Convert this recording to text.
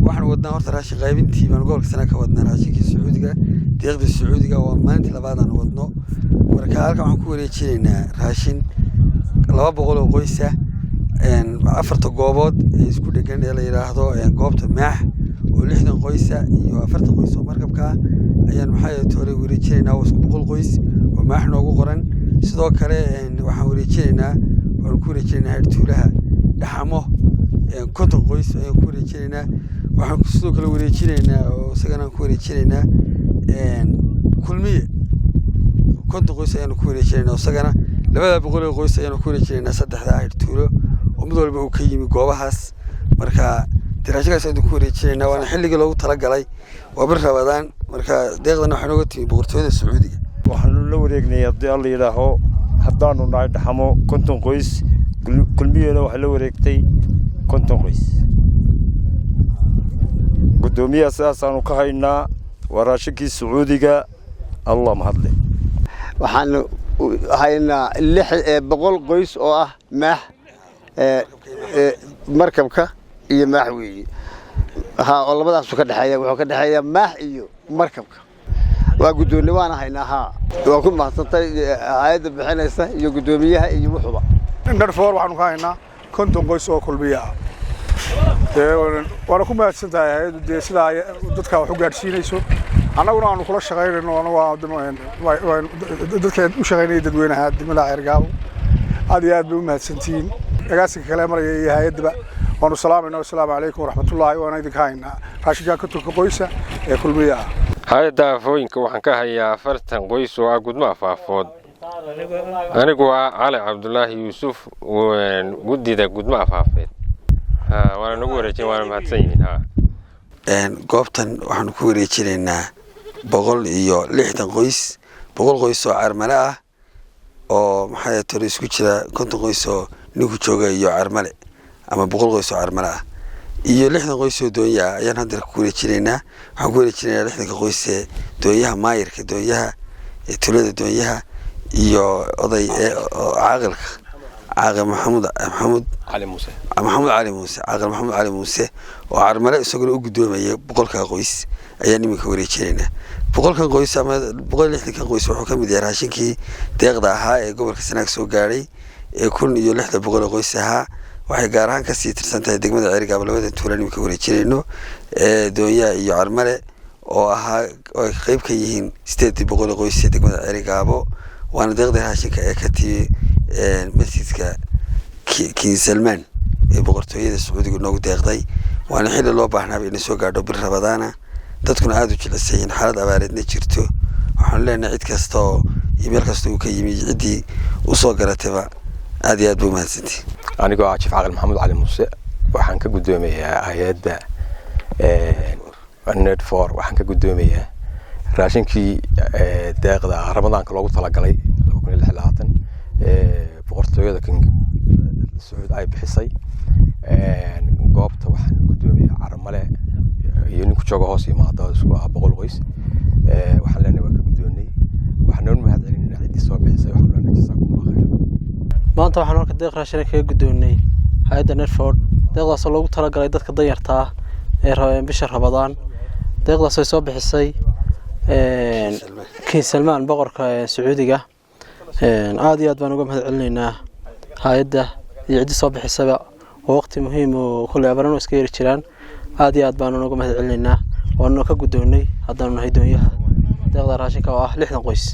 waxaan wadnaa horta raashin qaybintii baan gobolka Sanaag ka wadnaa raashinkii Sacuudiga deeqda Sacuudiga waa maalintii labaad aan wadno marka halkan waxaan ku wareejinaynaa raashin 200 oo qoys ah afarta goobood isku dhagan ee la yiraahdo goobta maax oo 60 qoys iyo 40 qoys oo markabka ayaan maxay toolay wareejinaynaa oo 100 qoys oo maax noogu qoran sidoo kale waxaan wareejinaynaa ku wareejinaynaa tuulaha dhaxamo konton qoys ayaan ku wareejinaynaa waxaan sidoo kale wareejinaynaa oo isagana ku wareejinaynaa kulmiye konton qoys ayaan ku wareejinaynaa isagana 200 qoys ayaan ku wareejinaynaa saddexda tuulo oo mid walba uu ka yimi goobahaas marka diraashadaas ayaan ku wareejinaynaa waana xilliga loogu talagalay waa bir Ramadaan marka deeqdana waxaan uga timi boqortooyada Sacuudiga waxaan la wareegnay haddii alla yiraaho haddaanu nahay dhaxamo konton qoys kulmiyana waxa la wareegtay konton qoys gudoomiyaha saasaanu ka haynaa waraashikii Sacuudiga Allah mahadle waxaan haynaa 600 qoys oo ah maax markabka iyo maax weeye oo labadaas ka dhaxeeya wuxuu ka dhaxeeya maax iyo markabka waa gudoomiye waan haynaa waa ku maasantay hay'adda bixinaysa iyo gudoomiyaha iyo wuxuba Darfoor waxaanu ka haynaa konton qoys oo kulmiya waana ku maadsantahay hay'addu sida dadka wax u gaarsiinayso annaguna aanu kula shaqaynayno dadka u shaqaynaya dadweynaha degmada Ceergaabo aad iyo aad bay u mahadsantiin agaasiga kale maraya iyo hay'adda waanu salaamayna assalaamu calaykum waraxmatullaahi waana idinka haynaa raashinka kontonka qoysa ee kulmiya hay'adda afooyinka waxaan ka hayaa 40 qoys oo ah gudmo afaafood anigu waa Cali Cabdullaahi Yuusuf gudida gudmo afaafeed waana nagu wareejin waana mahadsan yihiin goobtan waxaan ku wareejinaynaa 160 qoys 100 qoys oo Carmale ah oo maxay tahay isku jira 50 qoys oo ninku jooga iyo Carmale ama 100 qoys oo Carmale ah iyo 60 qoys oo Doonyaha ayaan hadda ku wareejinaynaa waxaan ku wareejinaynaa 60 qoys ee Doonyaha maayirka Doonyaha ee tulada Doonyaha iyo oday caaqil Maxamed Ali Muuse caaqil Maxamed Ali Muuse oo Carmale isagoo u gudoomay 100 qoys ayaan iminka wareejinaynaa 100 qoys ama 160 qoys wuxuu ka mid yahay raashinkii deeqda ahaa ee gobolka Sanaag soo gaaray ee 1600 qoys ahaa waxay gaar ahaan ka sii tirsantahay degmada Ceergaabo labada tuulo iminka wareejinayno Doonyaha iyo Carmale oo ahaa ay qayb ka yihiin 800 qoys ee degmada Ceergaabo waana deeqda raashinka ee ka tii masjidka King Salman ee boqortooyada Sacuudiga noogu deeqday waana xilli loo baahnaa in soo gaadho bir Ramadaana dadkuna aad u jeclayeen xaalad abaareedna jirto waxaan leenahay cid kasta oo meel kasta uu ka yimi cidii u soo garatayba aad iyo aad buu mahadsantii anigu ah Chief Caaqil Maxamed Ali Muuse waxaan ka gudoomiyaa hay'adda Netfor waxaan ka gudoomiyaa raashinkii deeqda Ramadaanka loogu talagalay 2026 boqortooyada King Sacuud ay bixisay goobta waxaan gudoomiyaa Carmale iyo ninku jooga hoos yimaado isku 100 qoys waxaan leenahay waa ka gudoonay waxaan u mahadcelinaynaa cidii soo bixisay waxaan leenahay jazakumullahu khayr maanta waxaan halka deeq raashin kaga gudoonay hay'adda Netfor deeqdaas loogu talagalay dadka danyarta ah ee bisha Ramadaan deeqdaas ay soo bixisay King Salman boqorka Sacuudiga aad iyo aad baan uga mahadcelinaynaa hay'adda iyo cidii soo bixisay waqti muhiim oo kulli abaran iska yiri jiraan aad iyo aad baan uga mahadcelinaynaa waana ka gudoonay haddana nahay Doonyaha deeqda raashinka oo ah 60 qoys